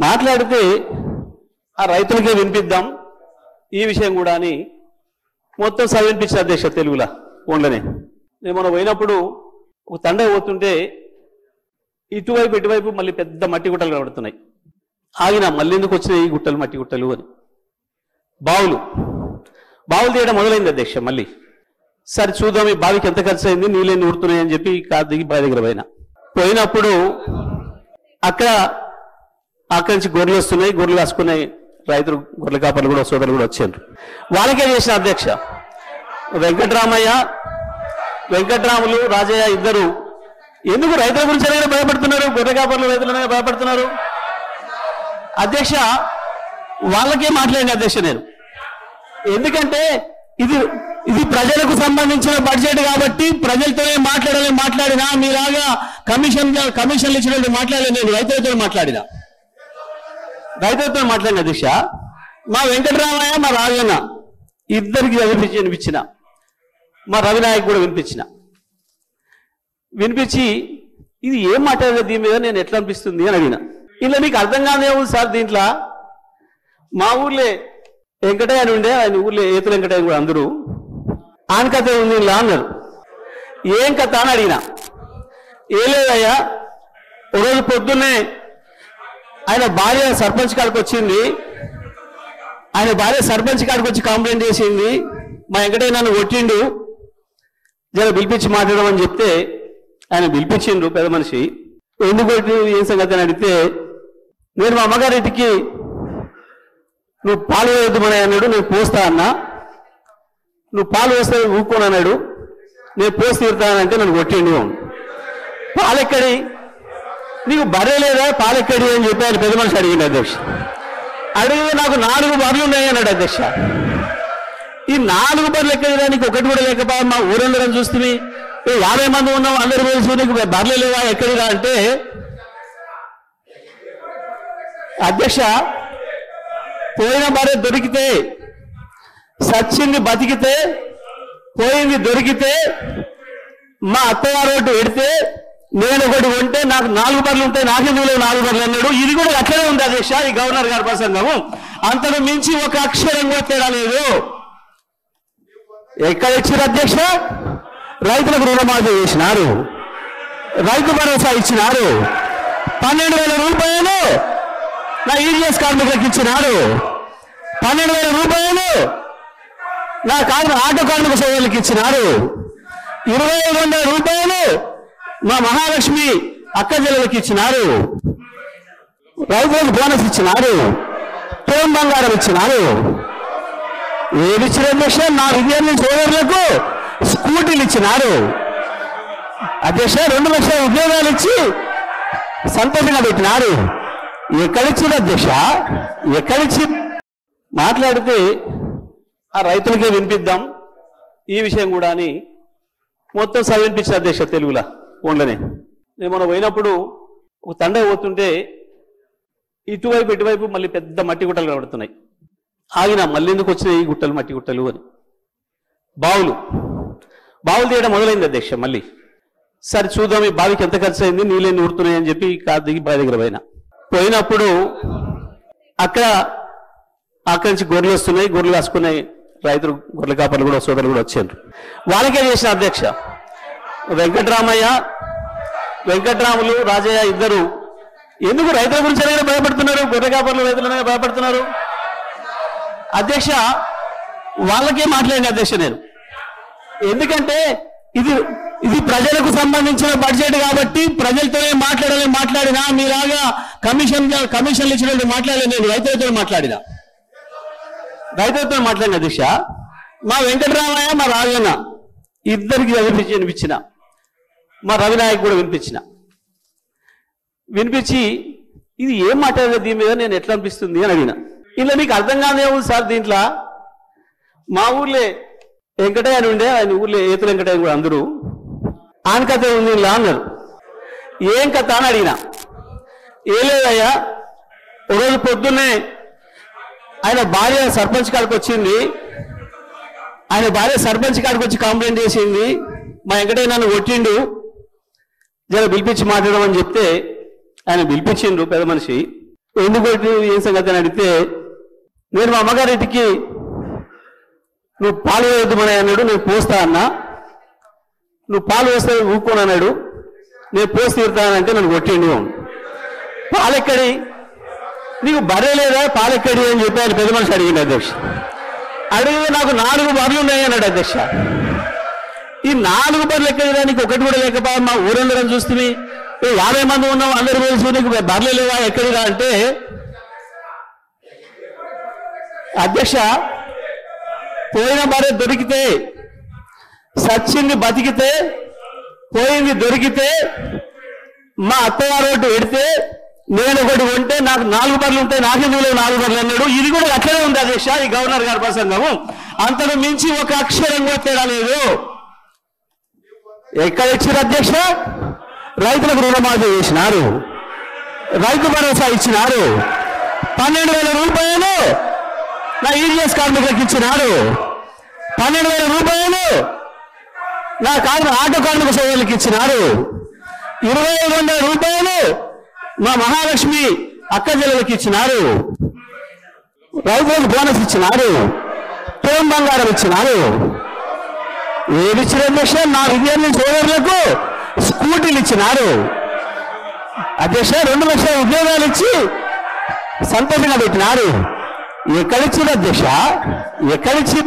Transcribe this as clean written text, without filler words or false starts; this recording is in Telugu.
మాట్లాడితే ఆ రైతులకే వినిపిద్దాం ఈ విషయం కూడా అని మొత్తం సవినిపించిన అధ్యక్ష తెలుగులా ఫోన్లోనే. నేను మొన్న పోయినప్పుడు ఒక తండ పోతుంటే ఇటువైపు మళ్ళీ పెద్ద మట్టి గుట్టలు కనబడుతున్నాయి. ఆగిన మళ్ళీ ఎందుకు వచ్చినాయి ఈ గుట్టలు మట్టి గుట్టలు అని. బావులు తీయడం మొదలైంది అధ్యక్ష. మళ్ళీ సరే చూద్దాం ఈ బావికి ఎంత ఖర్చు అయింది, నీళ్ళని ఊరుతున్నాయి అని చెప్పి కారు దిగి బావి దగ్గర పోయినప్పుడు అక్కడి నుంచి గొర్రెలు వస్తున్నాయి. గొర్రెలు కాసుకున్నాయి రైతులు, గొర్రెల కాపర్లు కూడా సోదరులు కూడా వచ్చారు. వాళ్ళకే చేసిన అధ్యక్ష. వెంకట్రాములు రాజయ్య ఇద్దరు ఎందుకు రైతుల గురించి అనేది భయపడుతున్నారు, గొర్రె కాపర్లు రైతులనే భయపడుతున్నారు అధ్యక్ష. వాళ్ళకే మాట్లాడిన అధ్యక్ష నేను. ఎందుకంటే ఇది ప్రజలకు సంబంధించిన బడ్జెట్ కాబట్టి ప్రజలతోనే మాట్లాడినా మీలాగా కమిషన్లు ఇచ్చినట్టు మాట్లాడలేదు. నేను రైతులతో మాట్లాడిన అధ్యక్ష. మా వెంకటరామయ్య మా రాజన్న ఇద్దరికి వినిపించిన, మా రవినాయక్ కూడా వినిపించి ఇది ఏం మాట్లాడలేదు దీని మీద, నేను ఎట్లా అనిపిస్తుంది అని అడిగిన. ఇలా మీకు అర్థం కాదే ఉంది సార్. దీంట్లో మా ఊర్లే వెంకటయ్య అని ఉండే, ఆయన ఊర్లో ఏతుల వెంకటయ్య కూడా అందరూ ఆయన కథ ఉంది ఇలా అన్నారు. ఏం కథ అని అడిగిన. ఏ లేదయ్యా, ఒకరోజు పొద్దున్నే ఆయన భార్య సర్పంచ్ కాడికి వచ్చింది. ఆయన భార్య సర్పంచ్ కాడికి వచ్చి కంప్లైంట్ చేసింది, మా వెంకటయ్య నన్ను కొట్టిండు, జర పిలిపించి మాట్లాడమని చెప్తే ఆయన పిలిపించిండ్రు పెద్ద మనిషి. ఎందుకు కొట్టి ఏం సంగతి అని అడిగితే, నేను మా అమ్మగారింటికి నువ్వు పాలు వేయద్దుమని అన్నాడు, నేను పోస్తా అన్నా. నువ్వు పాలు వేస్తే ఊరుకోను అన్నాడు, నేను పోసి తీరుతానంటే నన్ను కొట్టిండు. పాలెక్కడి, నీకు బర్రె లేదా పాలెక్కడి అని చెప్పి ఆయన పెద్ద మనిషి అడిగిండు అధ్యక్ష. అడిగితే నాకు 4 బర్రెలు ఉన్నాయి అన్నాడు అధ్యక్ష. ఈ 4 బర్రెలు ఎక్కడిదా, నీకు ఒకటి కూడా లేకపోయా, మా ఊరందరం చూస్తుంది 50 మంది ఉన్నాం అందరూ తెలుసు, నీకు బర్రెలు లేవా ఎక్కడిదా అంటే అధ్యక్ష, పోయిన బర్రె దొరికితే సచ్చింది బతికితే, పోయింది దొరికితే, మా అత్తగారు ఒకటి పెడితే నేను ఒకటి ఉంటే నాకు 4 బర్రెలు ఉంటాయి, నాకే నువ్వు 4 బర్రెలు అన్నాడు. ఇది కూడా అట్లనే ఉంది అధ్యక్ష ఈ గవర్నర్ గారి ప్రసంగము. అంతకు మించి ఒక అక్షరం కూడా తేడా లేదు. ఎక్కడ ఇచ్చారు అధ్యక్ష? రైతులకు రుణమాఫీ చేసినారు, రైతు భరోసా ఇచ్చినారు, 12,000 రూపాయలు నా ఈడీఎస్ కార్మికులకు ఇచ్చినారు, 12,000 రూపాయలు నా ఆటో కార్మిక సోదరులకు ఇచ్చినారు, 2,500 రూపాయలు మా మహాలక్ష్మి అక్క చెల్లెలకు ఇచ్చినారు, రైతులకు బోనస్ ఇచ్చినారు, తోం బంగారం ఇచ్చినారు. ఏదిచ్చిన అధ్యక్ష? నా విద్యార్థి సోదరులకు స్కూటీలు ఇచ్చినారు అధ్యక్ష. 2 లక్షల ఉద్యోగాలు ఇచ్చి సంతోషంగా పెట్టినారు. ఎక్కడిచ్చింది అధ్యక్ష? ఎక్కడిచ్చి? మాట్లాడితే ఆ రైతులకే వినిపిద్దాం ఈ విషయం కూడా అని మొత్తం సవినిపించిన అధ్యక్ష తెలుగులా ఫోన్లోనే. నేను మొన్న పోయినప్పుడు ఒక తండ పోతుంటే ఇటువైపు మళ్ళీ పెద్ద మట్టి గుట్టలు కనబడుతున్నాయి. ఆగిన మళ్ళీ ఎందుకు వచ్చినాయి ఈ గుట్టలు మట్టి గుట్టలు అని. బావులు తీయడం మొదలైంది అధ్యక్ష. మళ్ళీ సరే చూద్దాం ఈ బావికి ఎంత ఖర్చు అయింది, నీళ్ళని ఊరుతున్నాయి అని చెప్పి కారు దిగి బావి దగ్గర పోయినప్పుడు అక్కడి నుంచి గొర్రెలు వస్తున్నాయి. గొర్రెలు కాసుకున్నాయి రైతులు, గొర్రెల కాపర్లు కూడా సోదరులు కూడా వచ్చారు. వాళ్ళకే చేసిన అధ్యక్ష. వెంకట్రాములు రాజయ్య ఇద్దరు ఎందుకు రైతుల గురించి అనేది భయపడుతున్నారు, గొర్రె కాపర్లు రైతులనే భయపడుతున్నారు అధ్యక్ష. వాళ్ళకే మాట్లాడిన అధ్యక్ష నేను. ఎందుకంటే ఇది ప్రజలకు సంబంధించిన బడ్జెట్ కాబట్టి ప్రజలతోనే మాట్లాడినా మీలాగా కమిషన్లు ఇచ్చినట్టు మాట్లాడలేదు. నేను రైతులతో మాట్లాడిన అధ్యక్ష. మా వెంకటరామయ్య మా రాజన్న ఇద్దరికి వినిపించిన, మా రవినాయక్ కూడా వినిపించి ఇది ఏం మాట్లాడలేదు దీని మీద, నేను ఎట్లా అనిపిస్తుంది అని అడిగిన. ఇలా మీకు అర్థం కాదే ఉంది సార్. దీంట్లో మా ఊర్లే వెంకటయ్య అని ఉండే, ఆయన ఊర్లో ఏతుల వెంకటయ్య కూడా అందరూ ఆయన కథ ఉంది ఇలా అన్నారు. ఏం కథ అని అడిగిన. ఏ లేదయ్యా, ఒకరోజు పొద్దున్నే ఆయన భార్య సర్పంచ్ కాడికి వచ్చింది. ఆయన భార్య సర్పంచ్ కాడికి వచ్చి కంప్లైంట్ చేసింది, మా వెంకటయ్య నన్ను కొట్టిండు, జర పిలిపించి మాట్లాడమని చెప్తే ఆయన పిలిపించిండ్రు పెద్ద మనిషి. ఎందుకు ఏం సంగతి అని అడిగితే, నేను మా అమ్మగారింటికి నువ్వు పాలు వేయొద్దుమని అన్నాడు, నేను పోస్తా అన్నా. నువ్వు పాలు వేస్తే ఊరుకోను అన్నాడు, నేను పోసి తీరుతానంటే నన్ను కొట్టిండు. పాలెక్కడి, నీకు బర్రె లేదా పాలెక్కడి అని చెప్పి ఆయన పెద్ద మనిషి అడిగింది అధ్యక్ష. అడిగితే నాకు 4 బర్రెలు ఉన్నాయి అన్నాడు అధ్యక్ష. ఈ 4 బర్రెలు ఎక్కడిరా, నీకు ఒకటి కూడా లేకపోయా, మా ఊరందరం చూస్తుంది 50 మంది ఉన్నాం, అందరూ తెలుసు, నీకు బర్రెలు లేవా ఎక్కడిరా అంటే, అధ్యక్ష పోయిన బర్రె దొరికితే, సచ్చింది బతికితే, పోయింది దొరికితే, మా అత్తగారు ఒకటి పెడితే నేను ఒకటి కొంటే నాకు 4 బర్రెలు ఉంటాయి, నాకెందుకు 4 బర్రెలు అన్నాడు. ఇది కూడా అట్లనే ఉంది అధ్యక్ష ఈ గవర్నర్ గారి ప్రసంగము. అంతకు మించి ఒక అక్షరం కూడా తేడా లేదు. ఎక్కడ ఇచ్చారు అధ్యక్ష? రైతులకు రుణమాఫీ చేసినారు, రైతు భరోసా ఇచ్చినారు, 12,000 రూపాయలు నా ఈజీఎస్ కార్మికులకు ఇచ్చినారు, 12,000 రూపాయలు నా ఆటో కార్మిక సోదరులకు ఇచ్చినారు, 2,500 రూపాయలు మా మహాలక్ష్మి అక్క చెల్లెలకు ఇచ్చినారు, రైతులకు బోనస్ ఇచ్చినారు, తోం బంగారం ఇచ్చినారు. ఏది ఇచ్చిన అధ్యక్ష? నా విద్యార్థి సోదరులకు స్కూటీలు ఇచ్చినారు అధ్యక్ష. 2 లక్షల ఉద్యోగాలు ఇచ్చి సంతోషంగా పెట్టినారు. ఎక్కడిచ్చిన అధ్యక్ష? ఎక్కడిచ్చి